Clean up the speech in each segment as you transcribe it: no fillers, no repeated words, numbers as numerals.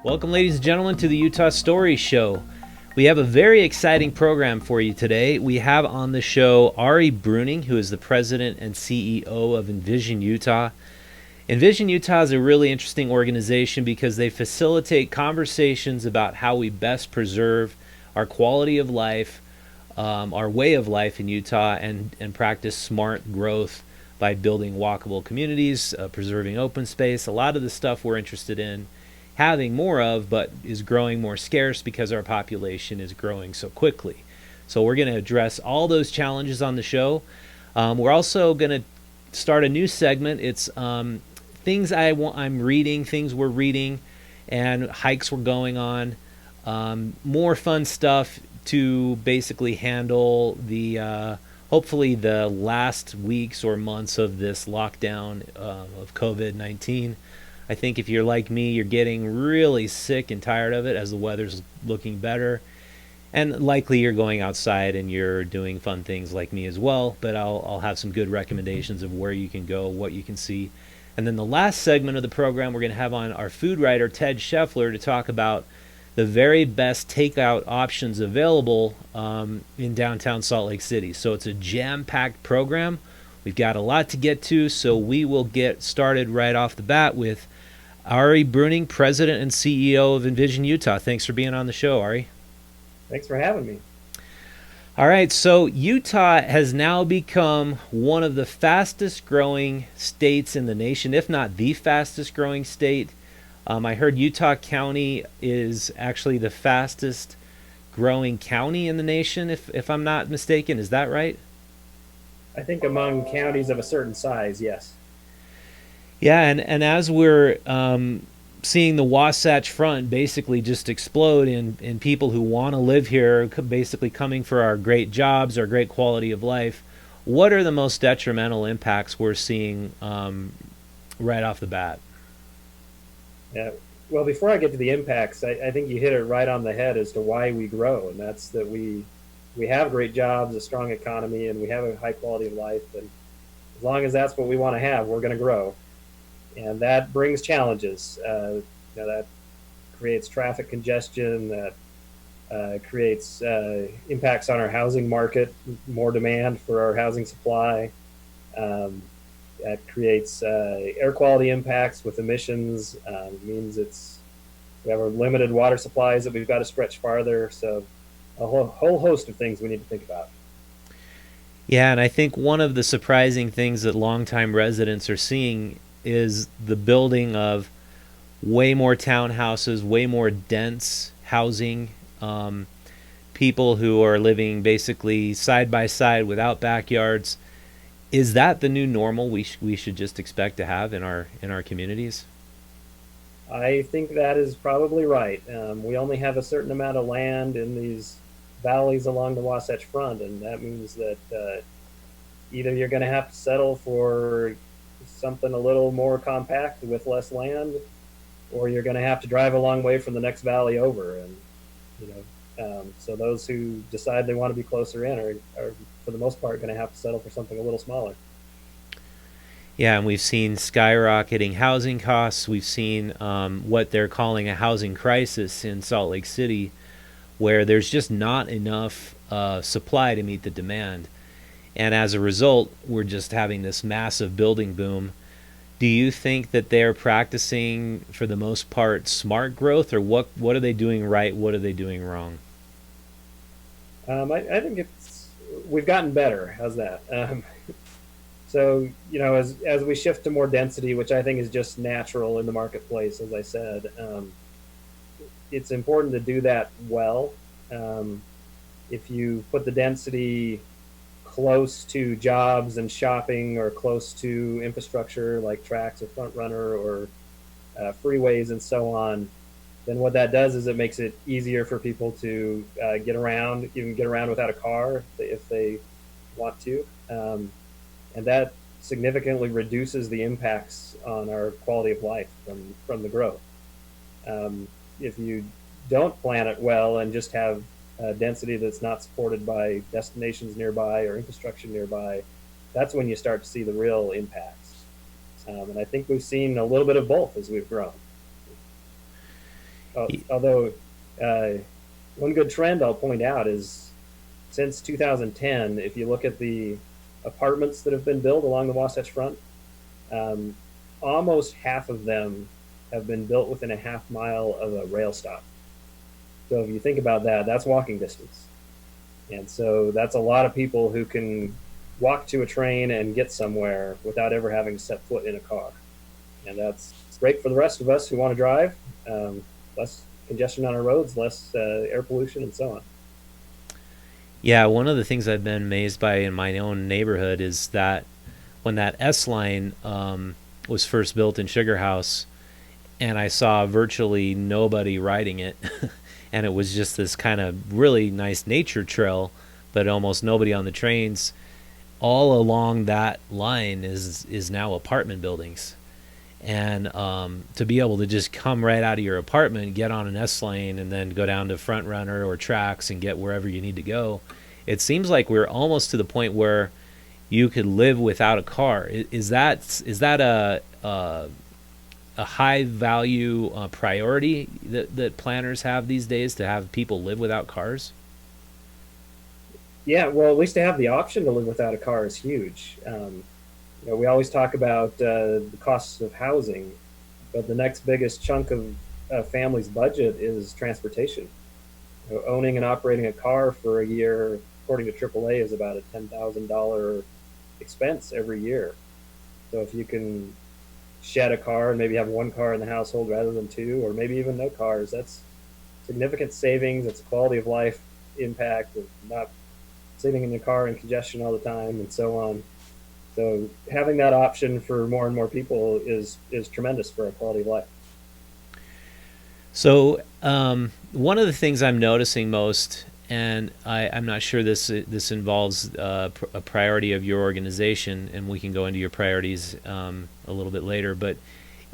Welcome, ladies and gentlemen, to the Utah Story Show. We have a very exciting program for you today. We have on the show Ari Bruening, who is the president and CEO of Envision Utah. Envision Utah is a really interesting organization because they facilitate conversations about how we best preserve our quality of life, our way of life in Utah, and practice smart growth by building walkable communities, preserving open space, a lot of the stuff we're interested in having more of, but is growing more scarce because our population is growing so quickly. So we're going to address all those challenges on the show. We're also going to start a new segment. It's things I'm reading, things we're reading, and hikes we're going on. More fun stuff to basically handle the hopefully the last weeks or months of this lockdown of COVID-19. I think if you're like me, you're getting really sick and tired of it as the weather's looking better. And likely you're going outside and you're doing fun things like me as well. But I'll have some good recommendations of where you can go, what you can see. And then the last segment of the program, we're going to have on our food writer, Ted Scheffler, to talk about the very best takeout options available in downtown Salt Lake City. So it's a jam-packed program. We've got a lot to get to, so we will get started right off the bat with Ari Bruening, President and CEO of Envision Utah. Thanks for being on the show, Ari. Thanks for having me. All right, so Utah has now become one of the fastest growing states in the nation, if not the fastest growing state. I heard Utah County is actually the fastest growing county in the nation, if I'm not mistaken. Is that right? I think among counties of a certain size, yes. Yeah, and as we're seeing the Wasatch Front basically just explode in people who want to live here, basically coming for our great jobs, our great quality of life, what are the most detrimental impacts we're seeing right off the bat? Yeah. Well, before I get to the impacts, I think you hit it right on the head as to why we grow, and that's that we have great jobs, a strong economy, and we have a high quality of life. And as long as that's what we want to have, we're going to grow. And that brings challenges. That creates traffic congestion, that creates impacts on our housing market, more demand for our housing supply. That creates air quality impacts with emissions. It means we have our limited water supplies that we've got to stretch farther. So a whole host of things we need to think about. Yeah, and I think one of the surprising things that longtime residents are seeing is the building of way more townhouses, way more dense housing, people who are living basically side by side without backyards. Is that the new normal we should just expect to have in our communities? I think that is probably right. We only have a certain amount of land in these valleys along the Wasatch Front, and that means that either you're going to have to settle for something a little more compact with less land, or you're going to have to drive a long way from the next valley over. And so those who decide they want to be closer in are for the most part going to have to settle for something a little smaller. Yeah, and we've seen skyrocketing housing costs. We've seen what they're calling a housing crisis in Salt Lake City, where there's just not enough supply to meet the demand. And as a result, we're just having this massive building boom. Do you think that they're practicing, for the most part, smart growth, or what are they doing right? What are they doing wrong? I think we've gotten better. How's that? So as we shift to more density, which I think is just natural in the marketplace, as I said, it's important to do that well. If you put the density close to jobs and shopping, or close to infrastructure like tracks or front runner or freeways and so on, then what that does is it makes it easier for people to get around, even get around without a car if they want to. And that significantly reduces the impacts on our quality of life from the growth. If you don't plan it well and just have density that's not supported by destinations nearby or infrastructure nearby, that's when you start to see the real impacts. And I think we've seen a little bit of both as we've grown. Although one good trend I'll point out is since 2010, if you look at the apartments that have been built along the Wasatch Front, um, almost half of them have been built within a half mile of a rail stop. So if you think about that, that's walking distance. And so that's a lot of people who can walk to a train and get somewhere without ever having to set foot in a car. And that's great for the rest of us who want to drive. Less congestion on our roads, less air pollution, and so on. Yeah, one of the things I've been amazed by in my own neighborhood is that when that S line was first built in Sugar House, and I saw virtually nobody riding it, and it was just this kind of really nice nature trail, but almost nobody on the trains. All along that line is now apartment buildings, and to be able to just come right out of your apartment, get on an S lane, and then go down to Front Runner or Tracks and get wherever you need to go. It seems like we're almost to the point where you could live without a car. Is that a high value priority that planners have these days, to have people live without cars? Yeah, well, at least to have the option to live without a car is huge. We always talk about the costs of housing, but the next biggest chunk of a family's budget is transportation. Owning and operating a car for a year, according to AAA, is about a $10,000 expense every year. So if you can shed a car and maybe have one car in the household rather than two, or maybe even no cars, that's significant savings. It's a quality of life impact of not sitting in your car in congestion all the time and so on. So having that option for more and more people is tremendous for a quality of life. So one of the things I'm noticing most, and I'm not sure this involves a priority of your organization, and we can go into your priorities a little bit later, but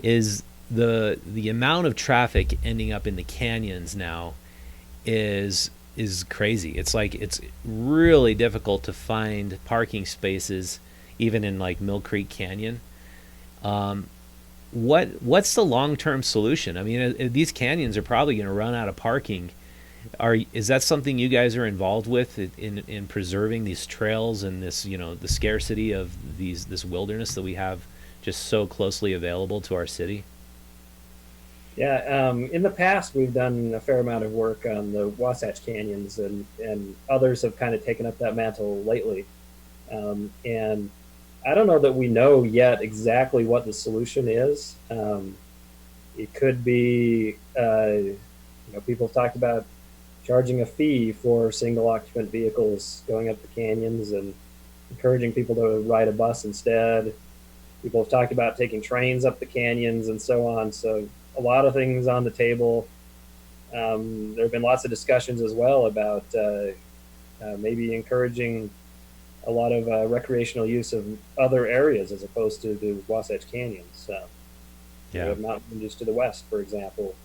is the amount of traffic ending up in the canyons now is crazy. It's like it's really difficult to find parking spaces, even in like Mill Creek Canyon. What's the long-term solution? I mean, these canyons are probably going to run out of parking. Is that something you guys are involved with in preserving these trails and this, the scarcity of this wilderness that we have just so closely available to our city? Yeah, in the past we've done a fair amount of work on the Wasatch Canyons, and others have kind of taken up that mantle lately. And I don't know that we know yet exactly what the solution is. It could be, people have talked about charging a fee for single occupant vehicles going up the canyons and encouraging people to ride a bus instead. People have talked about taking trains up the canyons and so on. So a lot of things on the table. There have been lots of discussions as well about maybe encouraging a lot of recreational use of other areas as opposed to the Wasatch Canyons. Yeah. Mountain ranges to the west, for example.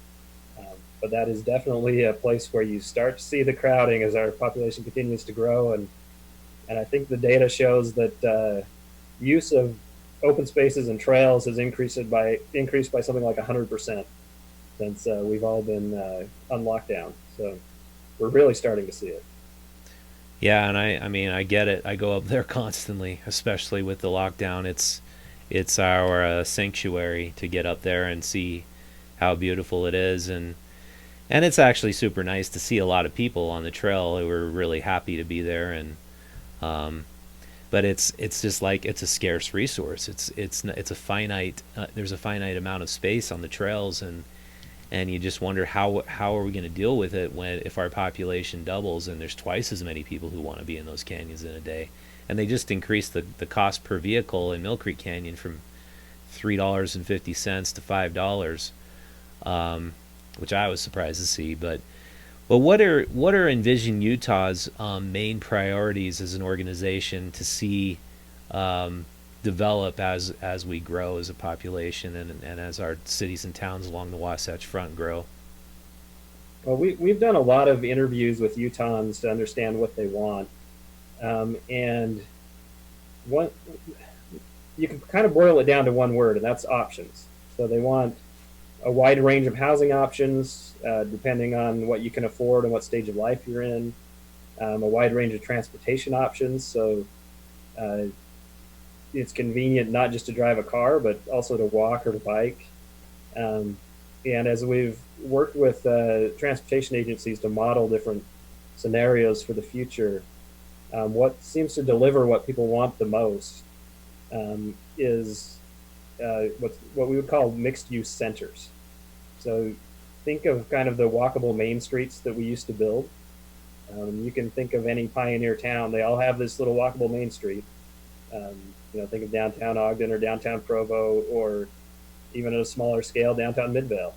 But that is definitely a place where you start to see the crowding as our population continues to grow, and I think the data shows that use of open spaces and trails has increased by something like 100% since we've all been on lockdown. So we're really starting to see it. Yeah, and I mean, I get it. I go up there constantly, especially with the lockdown. It's our sanctuary to get up there and see how beautiful it is, and it's actually super nice to see a lot of people on the trail who are really happy to be there, and but it's just like it's a scarce resource. It's a finite. There's a finite amount of space on the trails, and you just wonder how are we going to deal with it if our population doubles and there's twice as many people who want to be in those canyons in a day, and they just increased the cost per vehicle in Mill Creek Canyon from $3.50 to $5, which I was surprised to see. But what are Envision Utah's main priorities as an organization to see develop as we grow as a population and as our cities and towns along the Wasatch Front grow? Well, we've done a lot of interviews with Utahns to understand what they want, and what you can kind of boil it down to one word, and that's options. So they want a wide range of housing options, depending on what you can afford and what stage of life you're in. A wide range of transportation options. So uh, it's convenient not just to drive a car, but also to walk or to bike. Um, and as we've worked with transportation agencies to model different scenarios for the future, what seems to deliver what people want the most is what we would call mixed use centers. So think of kind of the walkable main streets that we used to build. You can think of any pioneer town; they all have this little walkable main street. Um, think of downtown Ogden or downtown Provo, or even at a smaller scale, downtown Midvale.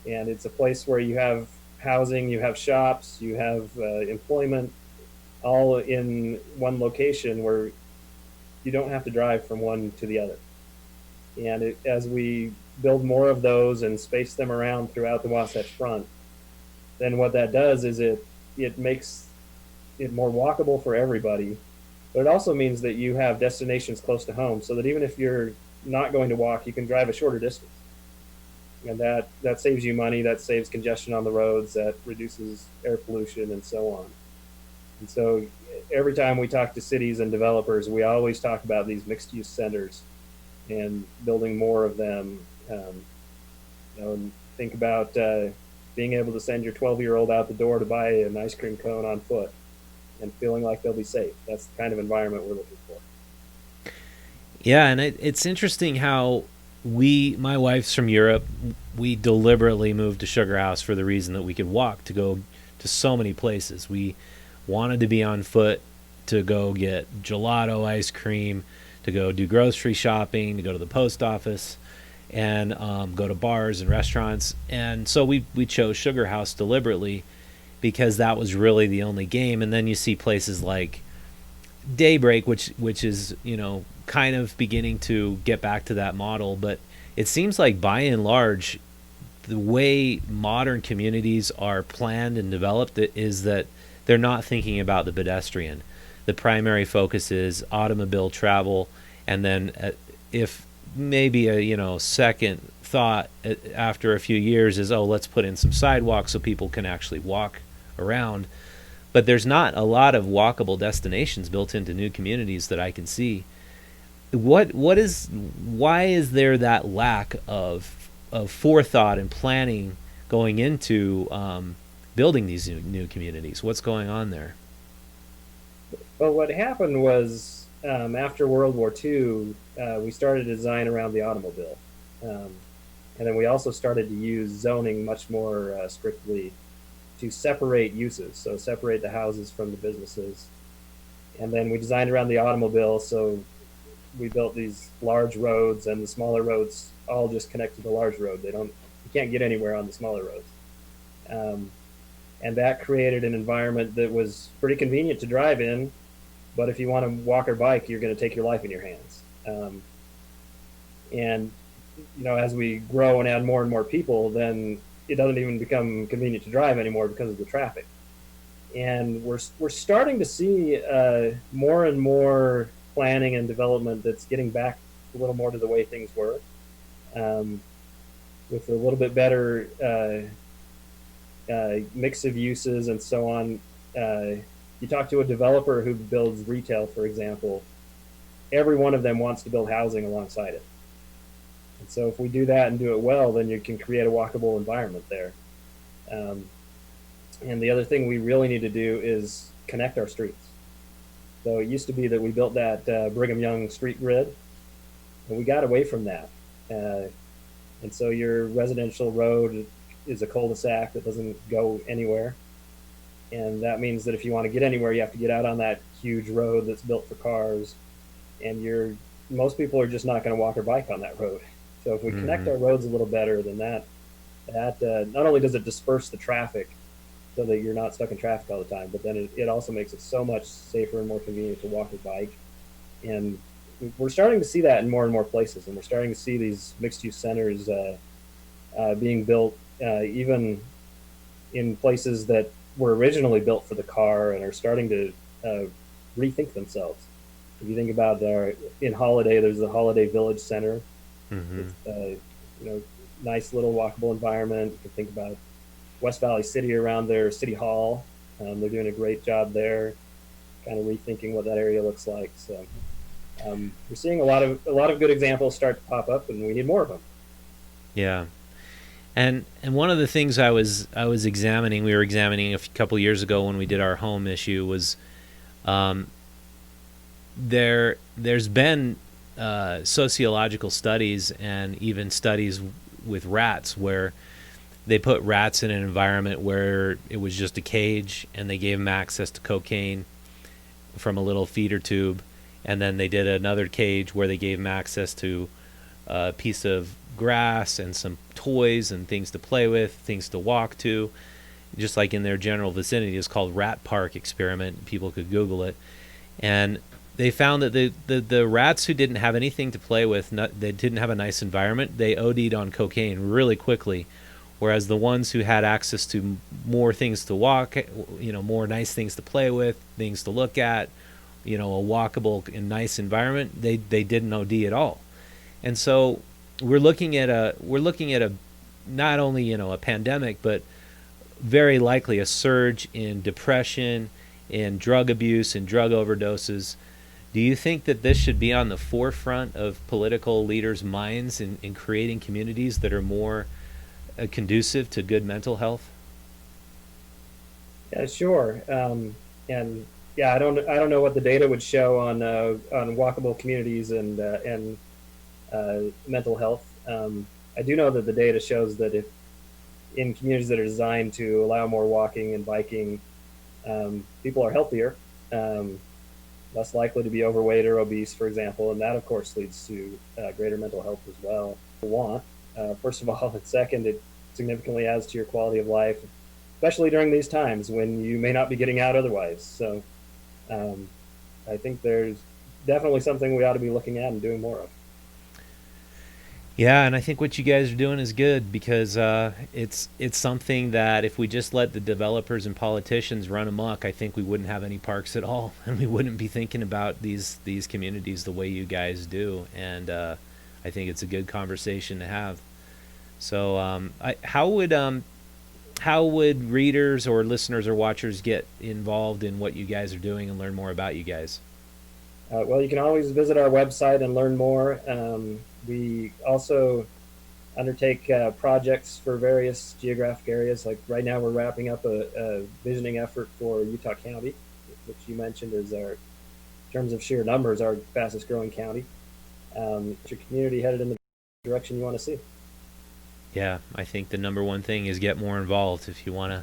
And it's a place where you have housing, you have shops, you have employment, all in one location where you don't have to drive from one to the other. And as we build more of those and space them around throughout the Wasatch Front, then what that does is it makes it more walkable for everybody. But it also means that you have destinations close to home, so that even if you're not going to walk, you can drive a shorter distance. And that saves you money, that saves congestion on the roads, that reduces air pollution, and so on. And so every time we talk to cities and developers, we always talk about these mixed-use centers and building more of them. And think about being able to send your 12-year-old out the door to buy an ice cream cone on foot and feeling like they'll be safe. That's the kind of environment we're looking for. Yeah, and it's interesting how my wife's from Europe. We deliberately moved to Sugar House for the reason that we could walk to go to so many places. We wanted to be on foot to go get gelato ice cream, to go do grocery shopping, to go to the post office, and go to bars and restaurants. And so we chose Sugar House deliberately because that was really the only game. And then you see places like Daybreak, which is kind of beginning to get back to that model. But it seems like by and large, the way modern communities are planned and developed is that they're not thinking about the pedestrian. The primary focus is automobile travel, and then if maybe a second thought after a few years is, let's put in some sidewalks so people can actually walk around. But there's not a lot of walkable destinations built into new communities that I can see. Why is there that lack of forethought and planning going into building these new communities? What's going on there? Well, what happened was after World War II, we started to design around the automobile. And then we also started to use zoning much more strictly to separate uses, so separate the houses from the businesses. And then we designed around the automobile, so we built these large roads, and the smaller roads all just connect to the large road. You can't get anywhere on the smaller roads. And that created an environment that was pretty convenient to drive in, but if you want to walk or bike, you're going to take your life in your hands. And as we grow and add more and more people, then it doesn't even become convenient to drive anymore because of the traffic. And we're starting to see more and more planning and development that's getting back a little more to the way things were, with a little bit better mix of uses and so on. You talk to a developer who builds retail, for example, every one of them wants to build housing alongside it. And so if we do that and do it well, then you can create a walkable environment there. And the other thing we really need to do is connect our streets. So it used to be that we built that Brigham Young street grid, and we got away from that. And so your residential road is a cul-de-sac that doesn't go anywhere. And that means that if you want to get anywhere, you have to get out on that huge road that's built for cars. And most people are just not going to walk or bike on that road. So if we connect our roads a little better, then that not only does it disperse the traffic so that you're not stuck in traffic all the time, but then it also makes it so much safer and more convenient to walk or bike. And we're starting to see that in more and more places, and we're starting to see these mixed-use centers being built even in places that were originally built for the car and are starting to rethink themselves. If you think about in Holiday, there's the Holiday Village Center. Mm-hmm. nice little walkable environment. You can think about West Valley City around their city hall. They're doing a great job there, kind of rethinking what that area looks like. So we're seeing a lot of good examples start to pop up, and we need more of them. Yeah. And one of the things I was examining, we were examining a couple years ago when we did our home issue, was there's been sociological studies and even studies with rats where they put rats in an environment where it was just a cage and they gave them access to cocaine from a little feeder tube, and then they did another cage where they gave them access to a piece of grass and some toys and things to play with, things to walk to, just like in their general vicinity. It's called Rat Park Experiment. People could Google it. And they found that the rats who didn't have anything to play with, they didn't have a nice environment, they OD'd on cocaine really quickly. Whereas the ones who had access to more things to walk, more nice things to play with, things to look at, a walkable and nice environment, they didn't OD at all. And so we're looking at a not only a pandemic, but very likely a surge in depression, in drug abuse, and drug overdoses. Do you think that this should be on the forefront of political leaders' minds in creating communities that are more conducive to good mental health? Yeah, sure. And yeah, I don't know what the data would show on walkable communities and mental health. I do know that the data shows that if in communities that are designed to allow more walking and biking, people are healthier, less likely to be overweight or obese, for example, and that of course leads to greater mental health as well. First of all, and second, it significantly adds to your quality of life, especially during these times when you may not be getting out otherwise. So I think there's definitely something we ought to be looking at and doing more of. Yeah, and I think what you guys are doing is good, because it's something that if we just let the developers and politicians run amok, I think we wouldn't have any parks at all, and we wouldn't be thinking about these communities the way you guys do. And I think it's a good conversation to have. So how would readers or listeners or watchers get involved in what you guys are doing and learn more about you guys? Well, you can always visit our website and learn more. We also undertake projects for various geographic areas. Like right now, we're wrapping up a visioning effort for Utah County, which you mentioned is in terms of sheer numbers, our fastest growing county. Is your community headed in the direction you want to see? Yeah, I think the number one thing is get more involved if you want to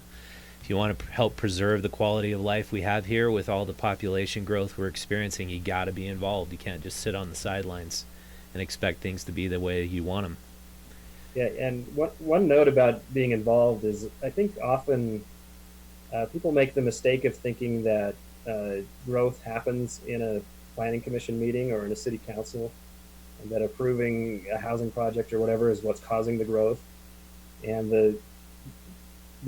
help preserve the quality of life we have here with all the population growth we're experiencing. You got to be involved. You can't just sit on the sidelines and expect things to be the way you want them. Yeah, and one note about being involved is I think often people make the mistake of thinking that growth happens in a planning commission meeting or in a city council, and that approving a housing project or whatever is what's causing the growth. And the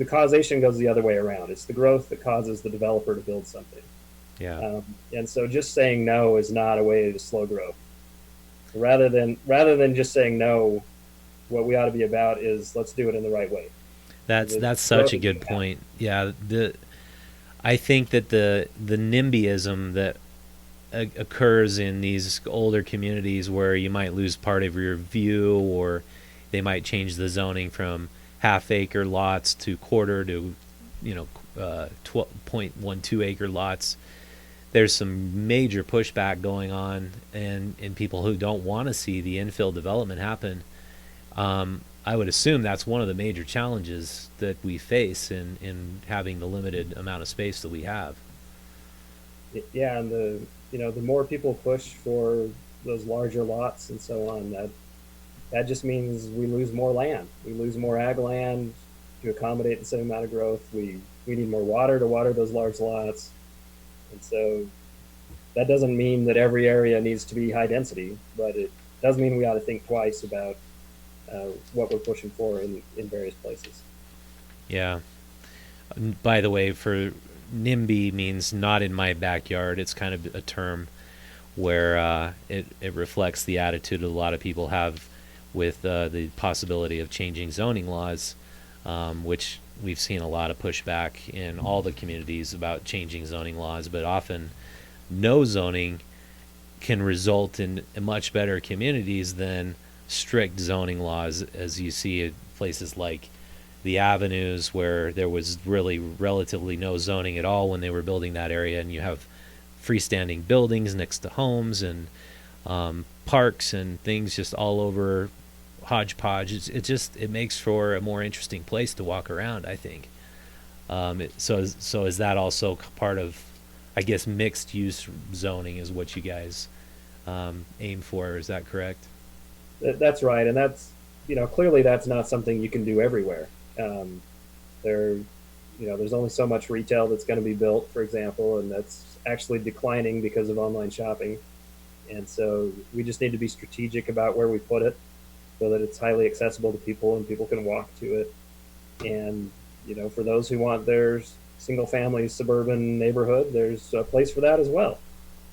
causation goes the other way around. It's the growth that causes the developer to build something. Yeah. And so just saying no is not a way to slow growth. Rather than just saying no, what we ought to be about is let's do it in the right way. That's such a good point. Yeah. I think that the NIMBYism that occurs in these older communities where you might lose part of your view, or they might change the zoning from half-acre lots to quarter to 0.12 acre lots. There's some major pushback going on, and people who don't want to see the infill development happen. I would assume that's one of the major challenges that we face in having the limited amount of space that we have. Yeah, and the more people push for those larger lots and so on, that just means we lose more land. We lose more ag land to accommodate the same amount of growth. We need more water to water those large lots. And so that doesn't mean that every area needs to be high density, but it does mean we ought to think twice about what we're pushing for in various places. Yeah. By the way, for NIMBY means not in my backyard. It's kind of a term where it reflects the attitude a lot of people have with the possibility of changing zoning laws, which we've seen a lot of pushback in all the communities about changing zoning laws, but often no zoning can result in much better communities than strict zoning laws, as you see in places like the avenues, where there was really relatively no zoning at all when they were building that area, and you have freestanding buildings next to homes and parks and things just all over, hodgepodge. It makes for a more interesting place to walk around, I think. So is that also part of, I guess, mixed use zoning is what you guys aim for? Is that correct? That's right, and that's, clearly that's not something you can do everywhere. There, there's only so much retail that's going to be built, for example, and that's actually declining because of online shopping. And so we just need to be strategic about where we put it so that it's highly accessible to people and people can walk to it. And, for those who want their single family suburban neighborhood, there's a place for that as well.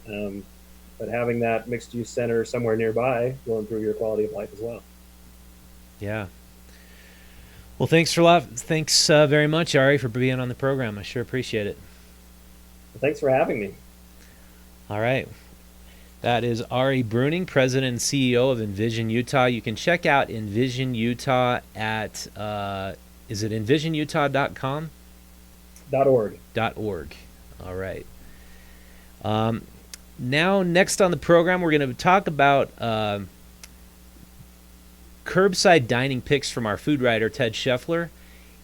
But having that mixed use center somewhere nearby will improve your quality of life as well. Yeah. Well, thanks very much, Ari, for being on the program. I sure appreciate it. Well, thanks for having me. All right. That is Ari Bruening, President and CEO of Envision Utah. You can check out Envision Utah at, is it envisionutah.com? .org. .org. All right. Now, next on the program, we're going to talk about curbside dining picks from our food writer, Ted Scheffler.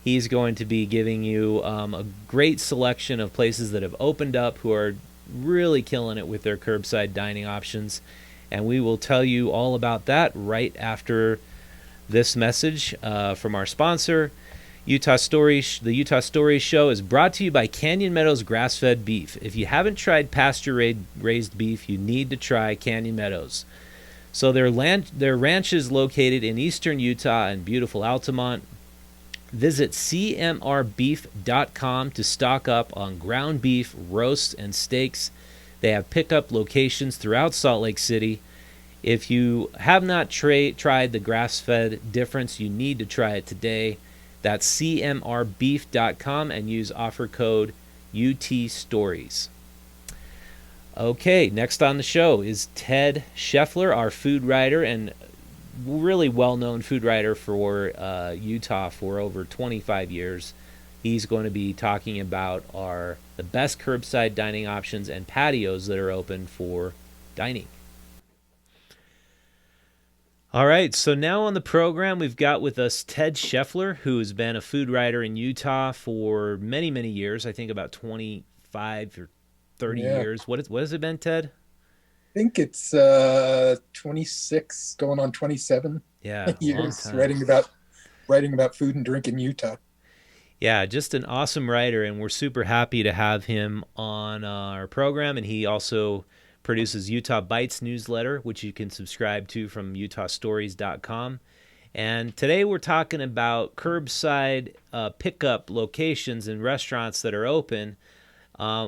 He's going to be giving you a great selection of places that have opened up who are really killing it with their curbside dining options. And we will tell you all about that right after this message from our sponsor, Utah Stories. The Utah Stories Show is brought to you by Canyon Meadows grass-fed beef. If you haven't tried pasture-raised beef, you need to try Canyon Meadows. So their ranch is located in eastern Utah in beautiful Altamont. Visit cmrbeef.com to stock up on ground beef, roasts, and steaks. They have pickup locations throughout Salt Lake City. If you have not tried the grass-fed difference, you need to try it today. That's cmrbeef.com and use offer code UTStories. Okay, next on the show is Ted Scheffler, our food writer and really well-known food writer for Utah for over 25 years. He's going to be talking about the best curbside dining options and patios that are open for dining. All right, so now on the program, we've got with us Ted Scheffler, who has been a food writer in Utah for many, many years. I think about 25 or 30 years. What has it been, Ted? I think it's 26, going on 27 years writing about food and drink in Utah. Yeah, just an awesome writer, and we're super happy to have him on our program. And he also produces Utah Bytes newsletter, which you can subscribe to from utahstories.com. And today we're talking about curbside pickup locations and restaurants that are open.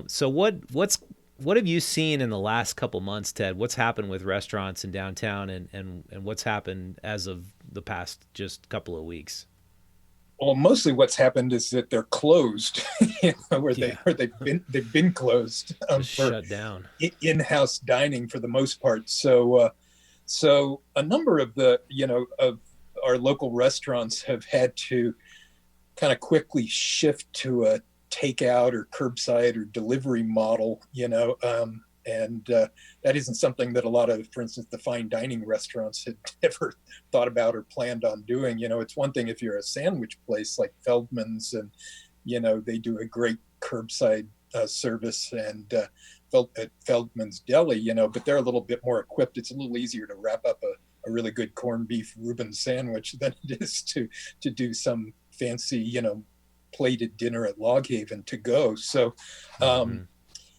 So what have you seen in the last couple months, Ted? What's happened with restaurants in downtown, and what's happened as of the past just couple of weeks? Well, mostly what's happened is that they're closed, they've been closed for shut down in-house dining for the most part. So a number of of our local restaurants have had to kind of quickly shift to a takeout or curbside or delivery model, and that isn't something that a lot of, for instance, the fine dining restaurants had ever thought about or planned on doing. It's one thing if you're a sandwich place like Feldman's, and they do a great curbside service, and at Feldman's Deli, but they're a little bit more equipped. It's a little easier to wrap up a really good corned beef Reuben sandwich than it is to do some fancy, plated dinner at Log Haven to go. So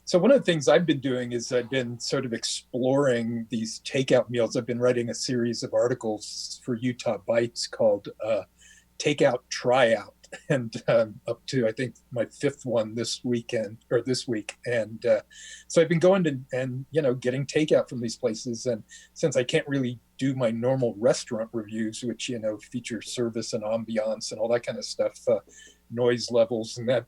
so one of the things I've been doing is I've been sort of exploring these takeout meals. I've been writing a series of articles for Utah Bytes called Takeout Tryout. and up to I think my fifth one this week, and so I've been going to and getting takeout from these places, and since I can't really do my normal restaurant reviews, which feature service and ambiance and all that kind of stuff, noise levels and that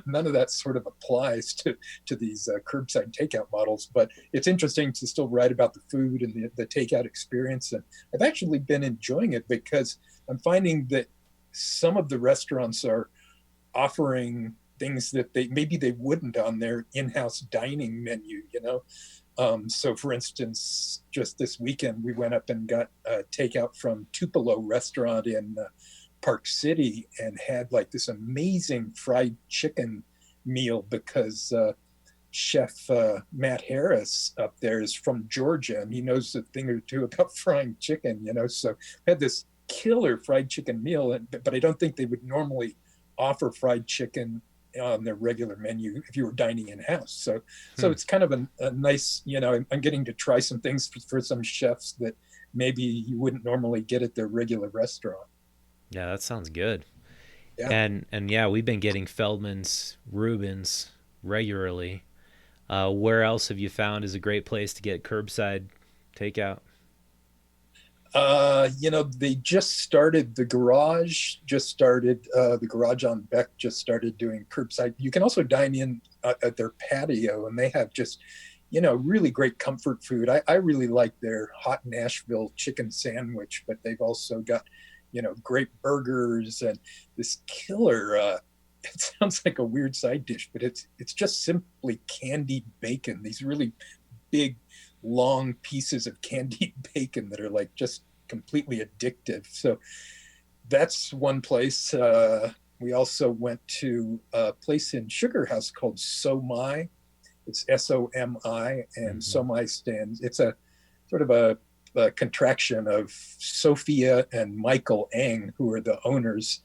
none of that sort of applies to these curbside takeout models, but it's interesting to still write about the food and the takeout experience, and I've actually been enjoying it because I'm finding that some of the restaurants are offering things that they wouldn't on their in-house dining menu. So for instance, just this weekend we went up and got takeout from Tupelo restaurant in Park City and had like this amazing fried chicken meal because chef Matt Harris up there is from Georgia and he knows a thing or two about frying chicken, so we had this killer fried chicken meal, but I don't think they would normally offer fried chicken on their regular menu if you were dining in house. So it's kind of a nice, I'm getting to try some things for some chefs that maybe you wouldn't normally get at their regular restaurant. Yeah, that sounds good. Yeah. And yeah, we've been getting Feldman's Reubens regularly. Where else have you found is a great place to get curbside takeout? They just started the garage on Beck just started doing curbside. You can also dine in at their patio, and they have just, really great comfort food. I really like their hot Nashville chicken sandwich, but they've also got, great burgers and this killer, it sounds like a weird side dish, but it's just simply candied bacon. These really big, long pieces of candied bacon that are like just completely addictive. So that's one place. We also went to a place in Sugar House called SoMai. It's SOMI, and SoMai stands. It's a sort of a contraction of Sophia and Michael Eng, who are the owners.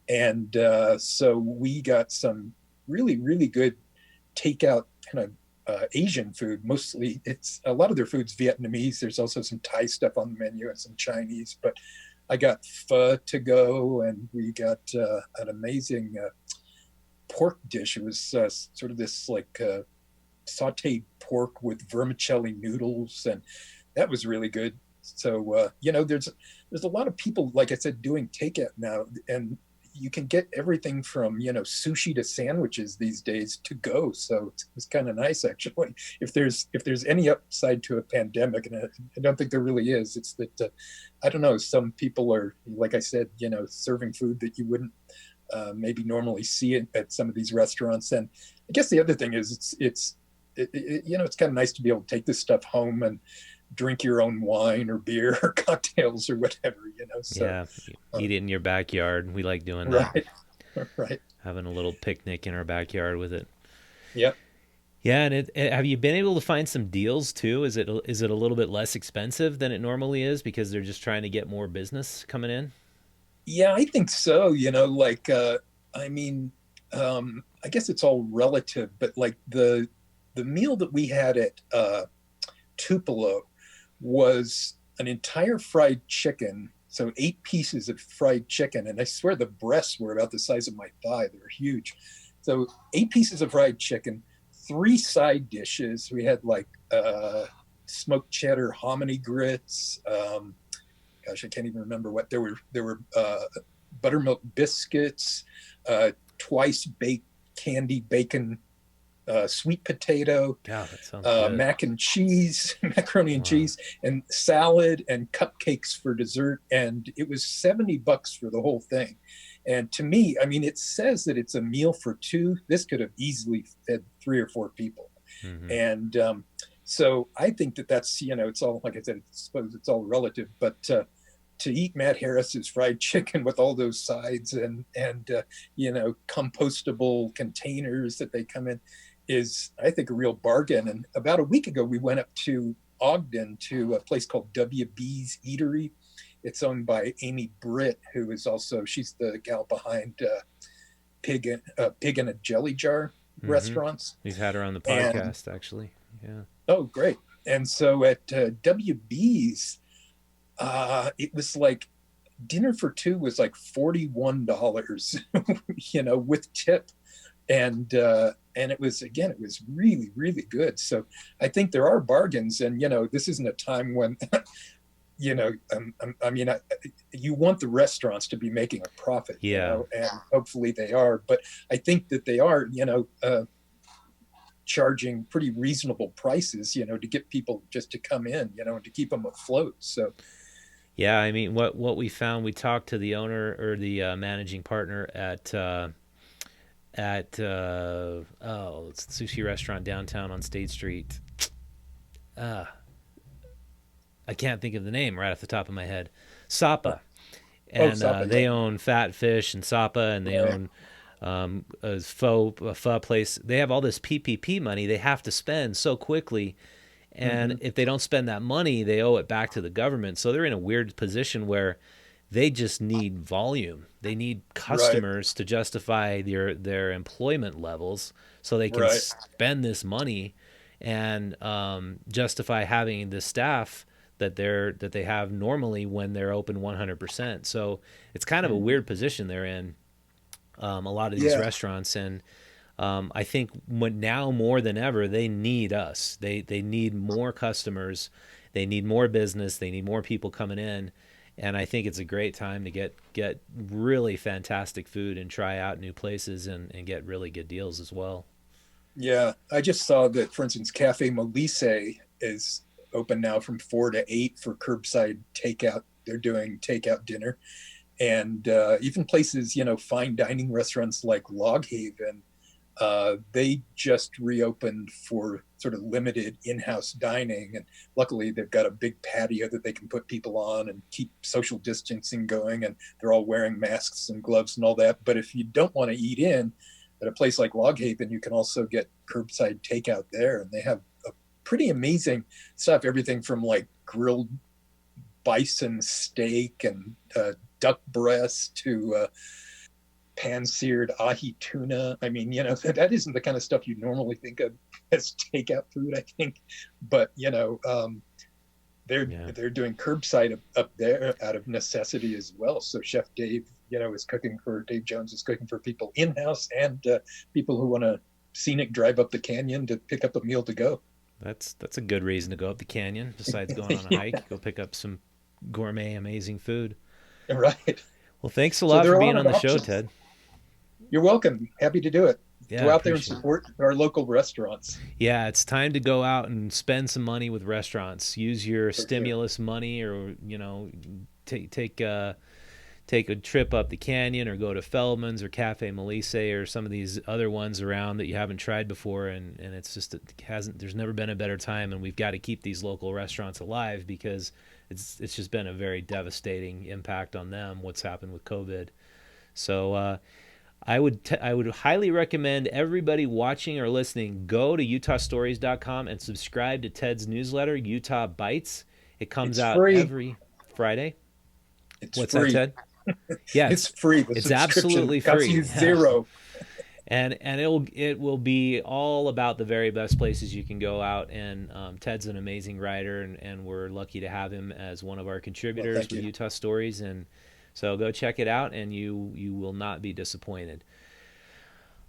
And so we got some really, really good takeout kind of Asian food. Mostly, it's a lot of their food's Vietnamese. There's also some Thai stuff on the menu and some Chinese. But I got pho to go, and we got an amazing pork dish. It was sort of this like sautéed pork with vermicelli noodles, and that was really good. So there's a lot of people, like I said, doing takeout now, and you can get everything from sushi to sandwiches these days to go. So it's kind of nice, actually. If there's any upside to a pandemic, and I don't think there really is, it's that I don't know, some people are, like I said, serving food that you wouldn't maybe normally see at some of these restaurants. And I guess the other thing is it's kind of nice to be able to take this stuff home and drink your own wine or beer or cocktails or whatever, So, yeah, eat it in your backyard. We like doing that. Right. Having a little picnic in our backyard with it. Yep. Yeah, and have you been able to find some deals too? Is it a little bit less expensive than it normally is because they're just trying to get more business coming in? Yeah, I think so. I guess it's all relative, but like the meal that we had at Tupelo was an entire fried chicken, so 8 pieces of fried chicken, and I swear the breasts were about the size of my thigh. They were huge. So 8 pieces of fried chicken, 3 side dishes. We had like smoked cheddar hominy grits. Gosh, I can't even remember what there were. Buttermilk biscuits, twice baked candied bacon. Sweet potato, God, that sounds good. macaroni and cheese, and salad and cupcakes for dessert. And it was $70 for the whole thing. And to me, I mean, it says that it's a meal for 2. This could have easily fed 3 or 4 people. Mm-hmm. And so I think that's, it's all, like I said, I suppose it's all relative, but to eat Matt Harris's fried chicken with all those sides and compostable containers that they come in is, I think, a real bargain. And about a week ago, we went up to Ogden to a place called WB's Eatery. It's owned by Amy Britt, who is also, she's the gal behind Pig in a Jelly Jar restaurants. We've had her on the podcast, actually. Yeah. Oh, great. And so at WB's, it was like dinner for two was like $41, with tip. And it was, again, it was really, really good. So I think there are bargains, and, this isn't a time when, you want the restaurants to be making a profit, Yeah. and hopefully they are, but I think that they are, charging pretty reasonable prices, to get people just to come in, and to keep them afloat. So, Yeah, I mean, what we found, we talked to the owner or the managing partner at it's a sushi restaurant downtown on State Street. I can't think of the name right off the top of my head. Sapa, and Sapa, they yeah. own Fat Fish and Sapa, and they Right. own a pho place. They have all this PPP money they have to spend so quickly, and Mm-hmm. if they don't spend that money, they owe it back to the government. So they're in a weird position where they just need volume. They need Right. customers to justify their employment levels, so they can Right. spend this money and justify having the staff that they have normally when they're open 100%. So it's kind of a Mm-hmm. weird position they're in. A lot of these Yeah. restaurants, and I think now more than ever they need us. They need more customers, they need more business, they need more people coming in, and I think it's a great time to get really fantastic food and try out new places and get really good deals as well. Yeah. I just saw that, for instance, Cafe Melisse is open now from 4 to 8 for curbside takeout. They're doing takeout dinner. And even places, fine dining restaurants like Log Haven, they just reopened for sort of limited in-house dining, and luckily they've got a big patio that they can put people on and keep social distancing going, and they're all wearing masks and gloves and all that. But if you don't want to eat in at a place like Log Haven, you can also get curbside takeout there, and they have a pretty amazing stuff, everything from like grilled bison steak and duck breast to pan-seared ahi tuna. I mean, that isn't the kind of stuff you normally think of as takeout food, I think. But they're Yeah. they're doing curbside up there out of necessity as well. So Chef Dave, Dave Jones is cooking for people in-house and people who want a scenic drive up the canyon to pick up a meal to go. That's a good reason to go up the canyon. Besides going on a Yeah, hike, go pick up some gourmet, amazing food. right. Well, thanks a So lot there for are a being lot on of the show, options. Ted. You're welcome. Happy to do it. Yeah, Go I out there and appreciate it. support our local restaurants. Yeah, it's time to go out and spend some money with restaurants. Use your For sure. stimulus money, or take a trip up the canyon, or go to Feldman's or Cafe Melisse or some of these other ones around that you haven't tried before. And it's just, it hasn't. There's never been a better time, and we've got to keep these local restaurants alive because it's just been a very devastating impact on them. What's happened with COVID. So I would highly recommend everybody watching or listening go to utahstories.com and subscribe to Ted's newsletter, Utah Bytes. It comes It's out free. every Friday. It's What's free. that, Ted? Yeah, It's free. The it's subscription absolutely costs free. you zero. And it will be all about the very best places you can go out. And Ted's an amazing writer, and we're lucky to have him as one of our Well, contributors thank with you. Utah Stories. And so go check it out, and you will not be disappointed.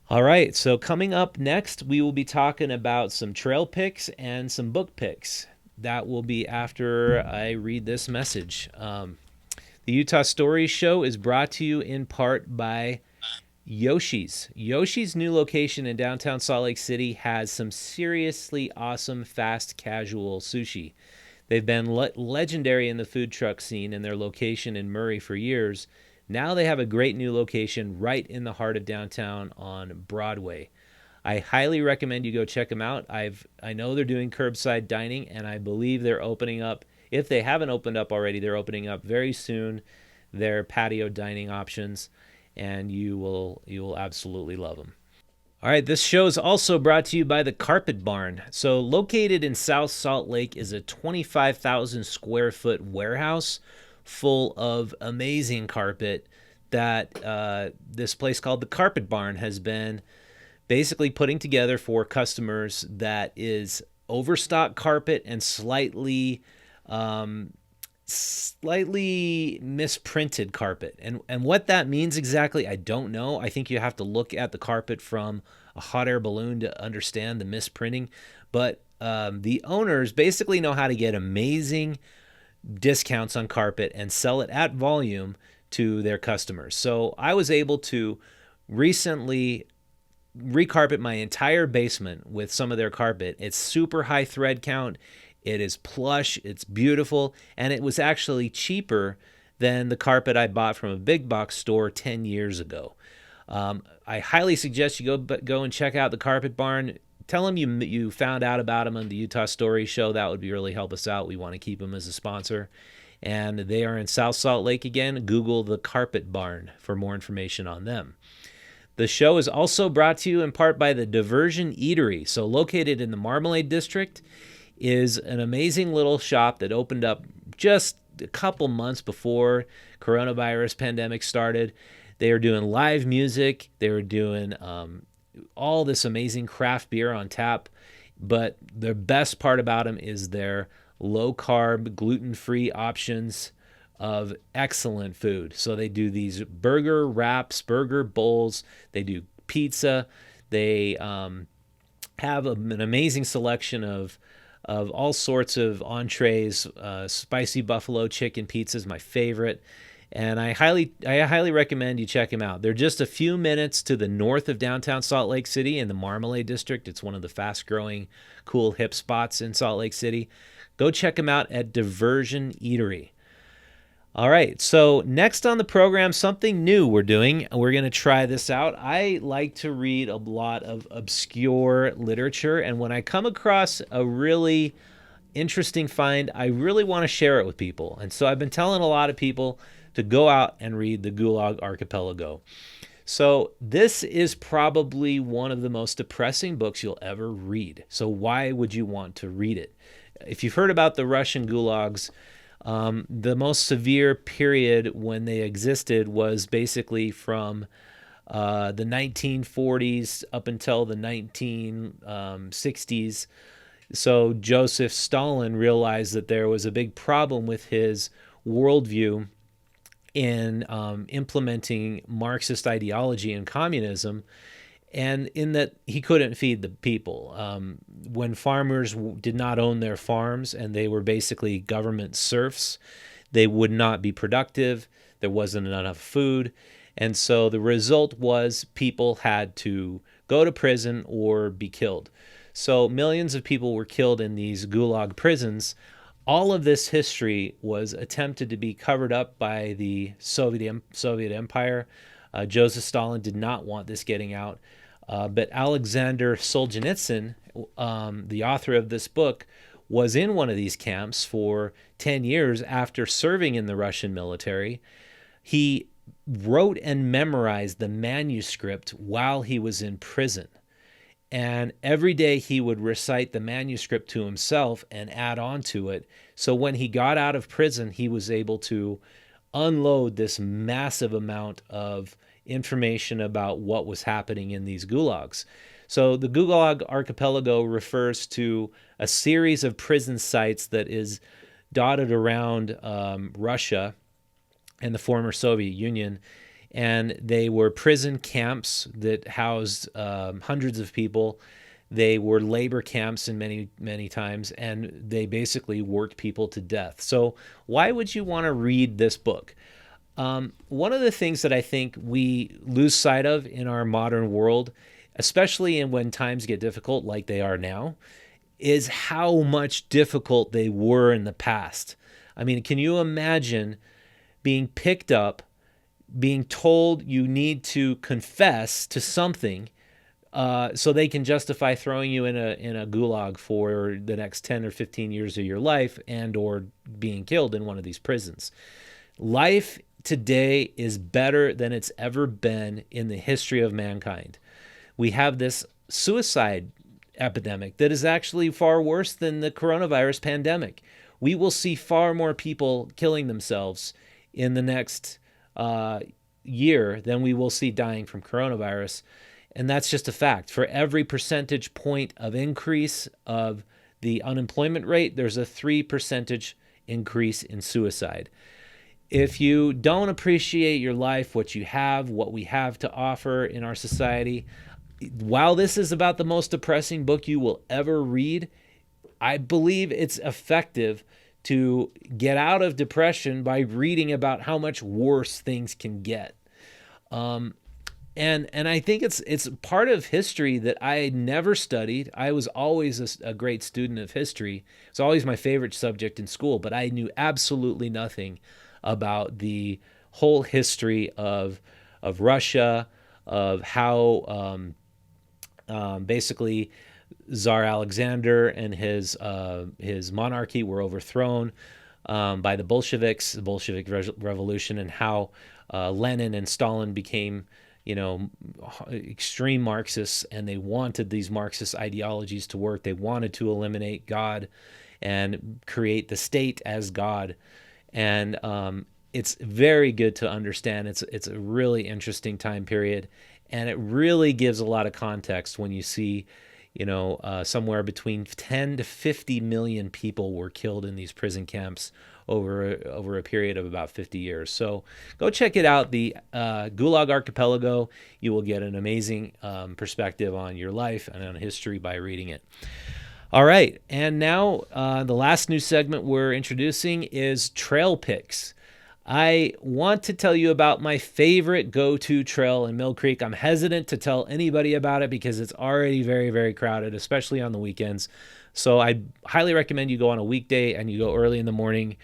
All right, so coming up next, we will be talking about some trail picks and some book picks. That will be after I read this message. The Utah Stories Show is brought to you in part by Yoshi's. Yoshi's new location in downtown Salt Lake City has some seriously awesome fast casual sushi. They've been legendary in the food truck scene in their location in Murray for years. Now they have a great new location right in the heart of downtown on Broadway. I highly recommend you go check them out. I know they're doing curbside dining, and I believe they're opening up. If they haven't opened up already, they're opening up very soon their patio dining options, and you will absolutely love them. All right, this show is also brought to you by the Carpet Barn. So, located in South Salt Lake is a 25,000 square foot warehouse full of amazing carpet that this place called the Carpet Barn has been basically putting together for customers. That is overstock carpet and slightly slightly misprinted carpet. And what that means exactly, I don't know. I think you have to look at the carpet from a hot air balloon to understand the misprinting. But the owners basically know how to get amazing discounts on carpet and sell it at volume to their customers. So I was able to recently recarpet my entire basement with some of their carpet. It's super high thread count. It is plush. It's beautiful. And it was actually cheaper than the carpet I bought from a big box store 10 years ago. I highly suggest you go and check out the Carpet Barn. Tell them you found out about them on the Utah Story Show. That would really help us out. We want to keep them as a sponsor. And they are in South Salt Lake again. Google the Carpet Barn for more information on them. The show is also brought to you in part by the Diversion Eatery. So located in the Marmalade District is an amazing little shop that opened up just a couple months before coronavirus pandemic started. They are doing live music. They were doing all this amazing craft beer on tap. But the best part about them is their low-carb, gluten-free options of excellent food. So they do these burger wraps, burger bowls. They do pizza. They have an amazing selection of all sorts of entrees. Spicy buffalo chicken pizza is my favorite. And I highly recommend you check them out. They're just a few minutes to the north of downtown Salt Lake City in the Marmalade District. It's one of the fast-growing, cool, hip spots in Salt Lake City. Go check them out at Diversion Eatery. All right, so next on the program, something new we're doing. We're going to try this out. I like to read a lot of obscure literature, and when I come across a really interesting find, I really want to share it with people. And so I've been telling a lot of people to go out and read the Gulag Archipelago. So this is probably one of the most depressing books you'll ever read. So why would you want to read it? If you've heard about the Russian Gulags, the most severe period when they existed was basically from the 1940s up until the 1960s. So Joseph Stalin realized that there was a big problem with his worldview in implementing Marxist ideology and communism, and in that he couldn't feed the people. When farmers did not own their farms and they were basically government serfs, they would not be productive. There wasn't enough food. And so the result was people had to go to prison or be killed. So millions of people were killed in these Gulag prisons. All of this history was attempted to be covered up by the Soviet Empire. Joseph Stalin did not want this getting out. But Alexander Solzhenitsyn, the author of this book, was in one of these camps for 10 years after serving in the Russian military. He wrote and memorized the manuscript while he was in prison. And every day he would recite the manuscript to himself and add on to it. So when he got out of prison, he was able to unload this massive amount of information about what was happening in these gulags. So the Gulag Archipelago refers to a series of prison sites that is dotted around Russia and the former Soviet Union. And they were prison camps that housed hundreds of people. They were labor camps in many times, and they basically worked people to death. So why would you want to read this book? One of the things that I think we lose sight of in our modern world, especially when times get difficult like they are now, is how much difficult they were in the past. I mean, can you imagine being picked up, being told you need to confess to something so they can justify throwing you in a gulag for the next 10 or 15 years of your life and or being killed in one of these prisons? Life today is better than it's ever been in the history of mankind. We have this suicide epidemic that is actually far worse than the coronavirus pandemic. We will see far more people killing themselves in the next year than we will see dying from coronavirus. And that's just a fact. For every percentage point of increase of the unemployment rate, there's a 3 percentage increase in suicide. If you don't appreciate your life, what you have, what we have to offer in our society, while this is about the most depressing book you will ever read, I believe it's effective to get out of depression by reading about how much worse things can get. And I think it's part of history that I never studied. I was always a great student of history. It's always my favorite subject in school, but I knew absolutely nothing about the whole history of Russia, of how basically Tsar Alexander and his monarchy were overthrown by the Bolsheviks, the Bolshevik Revolution, and how Lenin and Stalin became, extreme Marxists, and they wanted these Marxist ideologies to work. They wanted to eliminate God and create the state as God. And it's very good to understand. It's a really interesting time period, and it really gives a lot of context when you see, somewhere between 10 to 50 million people were killed in these prison camps over a period of about 50 years. So go check it out, the Gulag Archipelago. You will get an amazing perspective on your life and on history by reading it. All right, and now the last new segment we're introducing is trail picks. I want to tell you about my favorite go-to trail in Mill Creek. I'm hesitant to tell anybody about it because it's already very, very crowded, especially on the weekends. So I highly recommend you go on a weekday and you go early in the morning.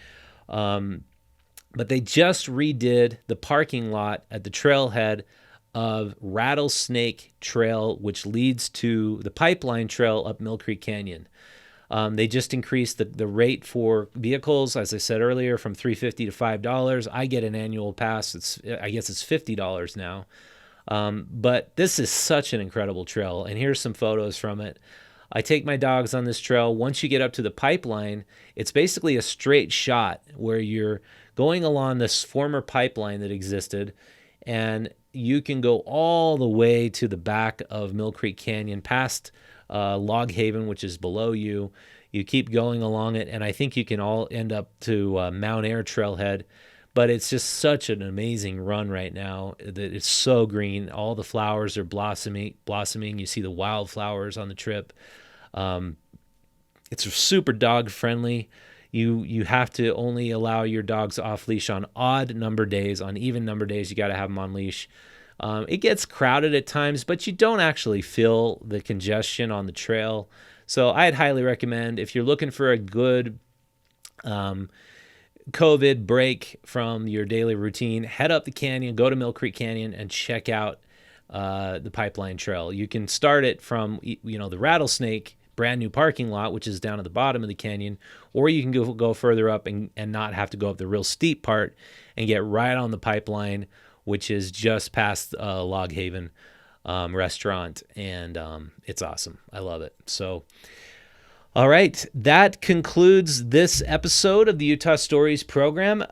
But they just redid the parking lot at the trailhead of Rattlesnake Trail, which leads to the Pipeline Trail up Mill Creek Canyon. They just increased the rate for vehicles, as I said earlier, from $3.50 to $5. I get an annual pass. I guess it's $50 now. But this is such an incredible trail, and here's some photos from it. I take my dogs on this trail. Once you get up to the pipeline, it's basically a straight shot where you're going along this former pipeline that existed, and you can go all the way to the back of Mill Creek Canyon, past Log Haven, which is below you. You keep going along it, and I think you can all end up to Mount Air Trailhead. But it's just such an amazing run right now that it's so green. All the flowers are blossoming. You see the wildflowers on the trip. It's super dog friendly. You have to only allow your dogs off leash on odd number days. On even number days, you got to have them on leash. It gets crowded at times, but you don't actually feel the congestion on the trail. So I'd highly recommend, if you're looking for a good COVID break from your daily routine, head up the canyon, go to Mill Creek Canyon, and check out the Pipeline Trail. You can start it from the Rattlesnake brand new parking lot, which is down at the bottom of the canyon, or you can go further up and not have to go up the real steep part and get right on the pipeline, which is just past Log Haven restaurant, and it's awesome. I love it. So, all right, that concludes this episode of the Utah Stories program.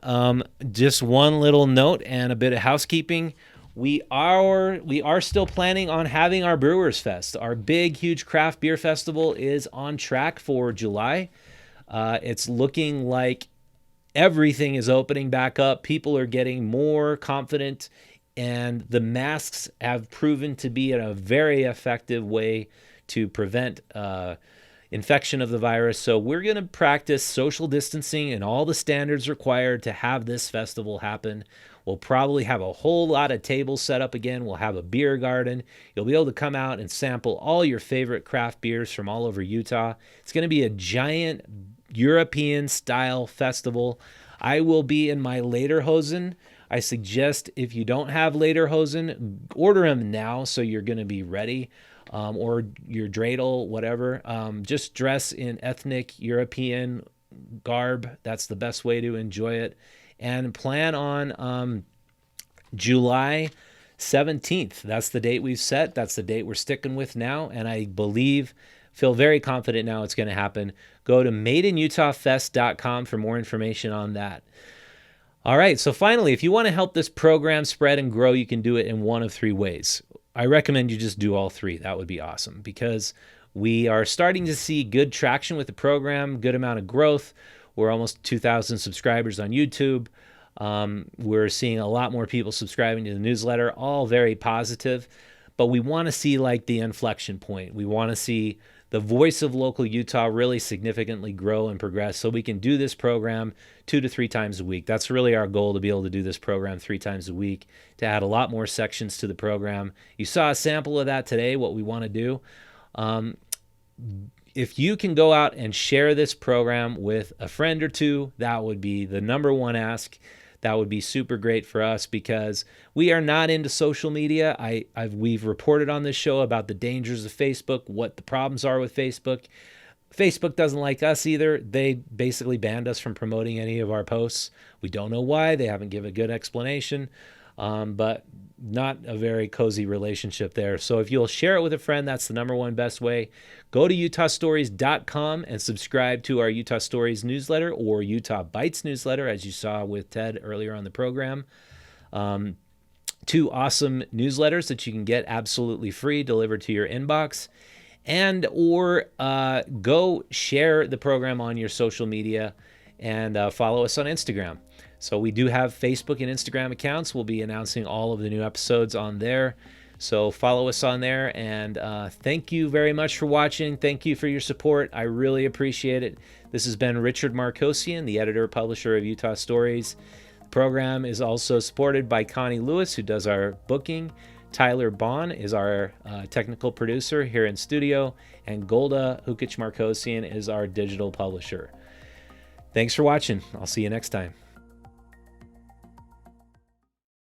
Just one little note and a bit of housekeeping. We are still planning on having our Brewers Fest. Our big, huge craft beer festival is on track for July. It's looking like everything is opening back up. People are getting more confident, and the masks have proven to be a very effective way to prevent infection of the virus. So we're going to practice social distancing and all the standards required to have this festival happen. We'll probably have a whole lot of tables set up again. We'll have a beer garden. You'll be able to come out and sample all your favorite craft beers from all over Utah. It's going to be a giant European-style festival. I will be in my lederhosen. I suggest if you don't have lederhosen, order them now so you're going to be ready, or your dreidel, whatever. Just dress in ethnic European garb. That's the best way to enjoy it. And plan on July 17th. That's the date we've set. That's the date we're sticking with now. And I feel very confident now it's going to happen. Go to madeinutahfest.com for more information on that. All right, so finally, if you want to help this program spread and grow, you can do it in one of three ways. I recommend you just do all three. That would be awesome, because we are starting to see good traction with the program, good amount of growth. We're almost 2,000 subscribers on YouTube. We're seeing a lot more people subscribing to the newsletter, all very positive. But we want to see like the inflection point. We want to see the voice of local Utah really significantly grow and progress so we can do this program 2 to 3 times a week. That's really our goal, to be able to do this program 3 times a week, to add a lot more sections to the program. You saw a sample of that today, what we want to do. If you can go out and share this program with a friend or two, that would be the number one ask. That would be super great for us, because we are not into social media. We've reported on this show about the dangers of Facebook, what the problems are with Facebook. Facebook doesn't like us either. They basically banned us from promoting any of our posts. We don't know why. They haven't given a good explanation, but not a very cozy relationship there. So if you'll share it with a friend, that's the number one best way. Go to utahstories.com and subscribe to our Utah Stories newsletter or Utah Bytes newsletter, as you saw with Ted earlier on the program. 2 awesome newsletters that you can get absolutely free, delivered to your inbox. And or go share the program on your social media and follow us on Instagram. So we do have Facebook and Instagram accounts. We'll be announcing all of the new episodes on there. So follow us on there. And thank you very much for watching. Thank you for your support. I really appreciate it. This has been Richard Markosian, the editor-publisher of Utah Stories. The program is also supported by Connie Lewis, who does our booking. Tyler Bond is our technical producer here in studio. And Golda Hukic Markosian is our digital publisher. Thanks for watching. I'll see you next time.